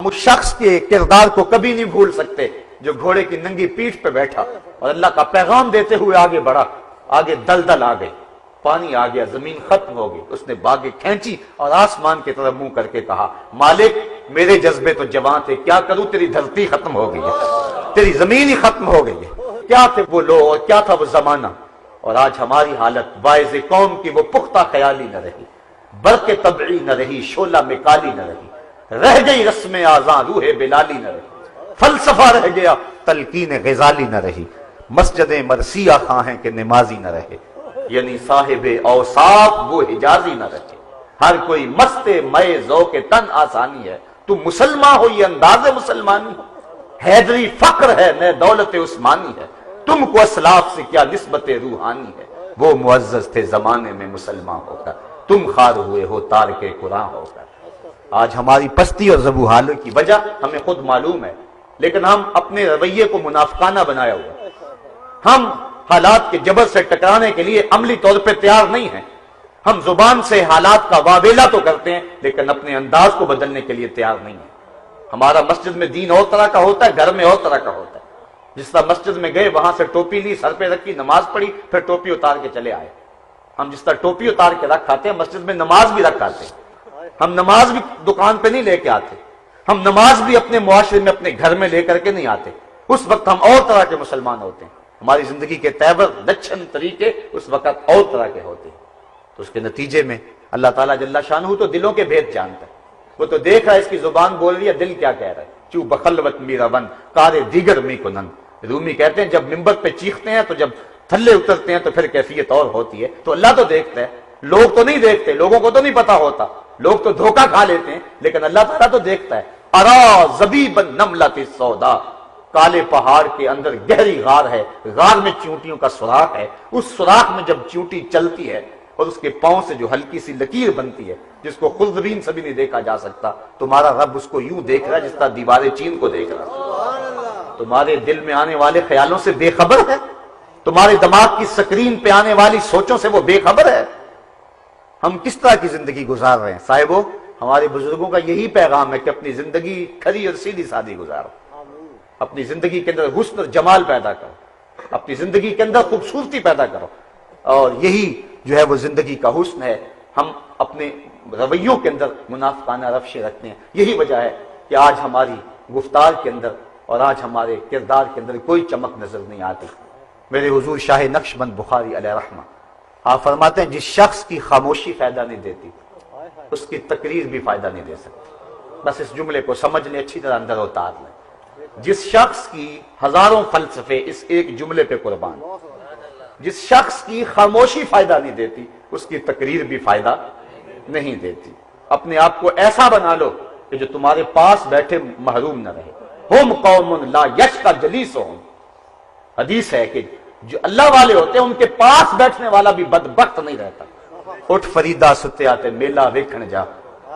اس شخص کے کردار کو کبھی نہیں بھول سکتے جو گھوڑے کی ننگی پیٹھ پہ بیٹھا اور اللہ کا پیغام دیتے ہوئے آگے بڑھا. آگے دلدل آ گئی, پانی آ گیا, زمین ختم ہو گئی. اس نے باگیں کھینچی اور آسمان کی طرف منہ کر کے کہا, مالک میرے جذبے تو جوان تھے, کیا کروں, تیری دھرتی ختم ہو گئی ہے, تیری زمین ہی ختم ہو گئی ہے. کیا تھے وہ لوگ اور کیا تھا وہ زمانہ. اور آج ہماری حالت باعث قوم کی وہ پختہ خیالی نہ رہی, برق طبعی نہ رہی, شعلہ میں کالی نہ رہی, رہ گئی رسم آزاں روح بلالی نہ رہی, فلسفہ رہ گیا تلقین غزالی نہ رہی, مسجدیں مرثیہ خواہ ہیں کہ نمازی نہ رہے, یعنی صاحب اوصاف وہ حجازی نہ رہے. ہر کوئی مست مئے ذوق تن آسانی ہے, تو مسلمان ہو یہ انداز مسلمانی, حیدری فقر ہے نہ دولت عثمانی ہے, تم کو اسلاف سے کیا نسبت روحانی ہے, وہ معزز تھے زمانے میں مسلمان ہو کر, تم خار ہوئے ہو تارک قرآن ہو کر. آج ہماری پستی اور زبوحالوں کی وجہ ہمیں خود معلوم ہے, لیکن ہم اپنے رویے کو منافقانہ بنایا ہوا ہے. ہم حالات کے جبر سے ٹکرانے کے لیے عملی طور پہ تیار نہیں ہیں. ہم زبان سے حالات کا واویلا تو کرتے ہیں لیکن اپنے انداز کو بدلنے کے لیے تیار نہیں ہیں. ہمارا مسجد میں دین اور طرح کا ہوتا ہے, گھر میں اور طرح کا ہوتا ہے. جس طرح مسجد میں گئے, وہاں سے ٹوپی لی, سر پہ رکھی, نماز پڑھی, پھر ٹوپی اتار کے چلے آئے. ہم جس طرح ٹوپی اتار کے رکھ آتے ہیں, مسجد میں نماز بھی رکھ آتے ہیں. ہم نماز بھی دکان پہ نہیں لے کے آتے, ہم نماز بھی اپنے معاشرے میں اپنے گھر میں لے کر کے نہیں آتے. اس وقت ہم اور طرح کے مسلمان ہوتے ہیں. ہماری زندگی کے تیور لچھن طریقے اس وقت اور طرح کے ہوتے ہیں. تو اس کے نتیجے میں اللہ تعالیٰ جل شانہ تو دلوں کے بھید جانتا ہے. وہ تو دیکھ رہا ہے اس کی زبان بول رہی ہے, دل کیا کہہ رہا ہے. چو بخلوت میرا ون کارے دیگر می کنن. رومی کہتے ہیں جب منبر پہ چیختے ہیں تو جب تھلے اترتے ہیں تو پھر کیفیت اور ہوتی ہے. تو اللہ تو دیکھتا ہے, لوگ تو نہیں دیکھتے, لوگوں کو تو نہیں پتا ہوتا, لوگ تو دھوکہ کھا لیتے ہیں, لیکن اللہ تعالیٰ تو دیکھتا ہے. ارا زبیبا نملۃ سودا, کالے پہاڑ کے اندر گہری غار ہے, غار میں چیونٹیوں کا سوراخ ہے. اس سوراخ میں جب چیونٹی چلتی ہے اور اس کے پاؤں سے جو ہلکی سی لکیر بنتی ہے جس کو خودبین سے بھی نہیں دیکھا جا سکتا, تمہارا رب اس کو یوں دیکھ رہا ہے جس طرح دیوار چین کو دیکھ رہا ہے. تمہارے دل میں آنے والے خیالوں سے بے خبر ہے, تمہارے دماغ کی سکرین پہ آنے والی سوچوں سے وہ بے خبر ہے. ہم کس طرح کی زندگی گزار رہے ہیں صاحبو. ہمارے بزرگوں کا یہی پیغام ہے کہ اپنی زندگی کھری اور سیدھی سادی گزارو, اپنی زندگی کے اندر حسن اور جمال پیدا کرو, اپنی زندگی کے اندر خوبصورتی پیدا کرو, اور یہی جو ہے وہ زندگی کا حسن ہے. ہم اپنے رویوں کے اندر منافقانہ روشیں رکھتے ہیں. یہی وجہ ہے کہ آج ہماری گفتار کے اندر اور آج ہمارے کردار کے اندر کوئی چمک نظر نہیں آتی. میرے حضور شاہ نقشبند بخاری علیہ رحمہ آپ فرماتے ہیں, جس شخص کی خاموشی فائدہ نہیں دیتی اس کی تقریر بھی فائدہ نہیں دے سکتی. بس اس جملے کو سمجھ لیں, اچھی طرح اندر اتار لیں. جس شخص کی ہزاروں فلسفے اس ایک جملے پہ قربان, جس شخص کی خاموشی فائدہ نہیں دیتی اس کی تقریر بھی فائدہ نہیں دیتی. اپنے آپ کو ایسا بنا لو کہ جو تمہارے پاس بیٹھے محروم نہ رہے. ہم قوم لا یشقی جلیسہم, حدیث ہے کہ جو اللہ والے ہوتے ہیں ان کے پاس بیٹھنے والا بھی بدبخت نہیں رہتا. اٹھ فریدا ستے آتے میلہ ویکھن جا,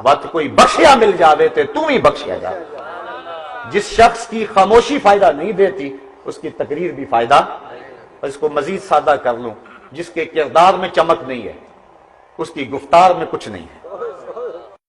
وقت کوئی بخشیا مل جاوے تے تو ہی بخشیا جا. جس شخص کی خاموشی فائدہ نہیں دیتی اس کی تقریر بھی فائدہ. اور اس کو مزید سادہ کر لوں, جس کے کردار میں چمک نہیں ہے اس کی گفتار میں کچھ نہیں ہے.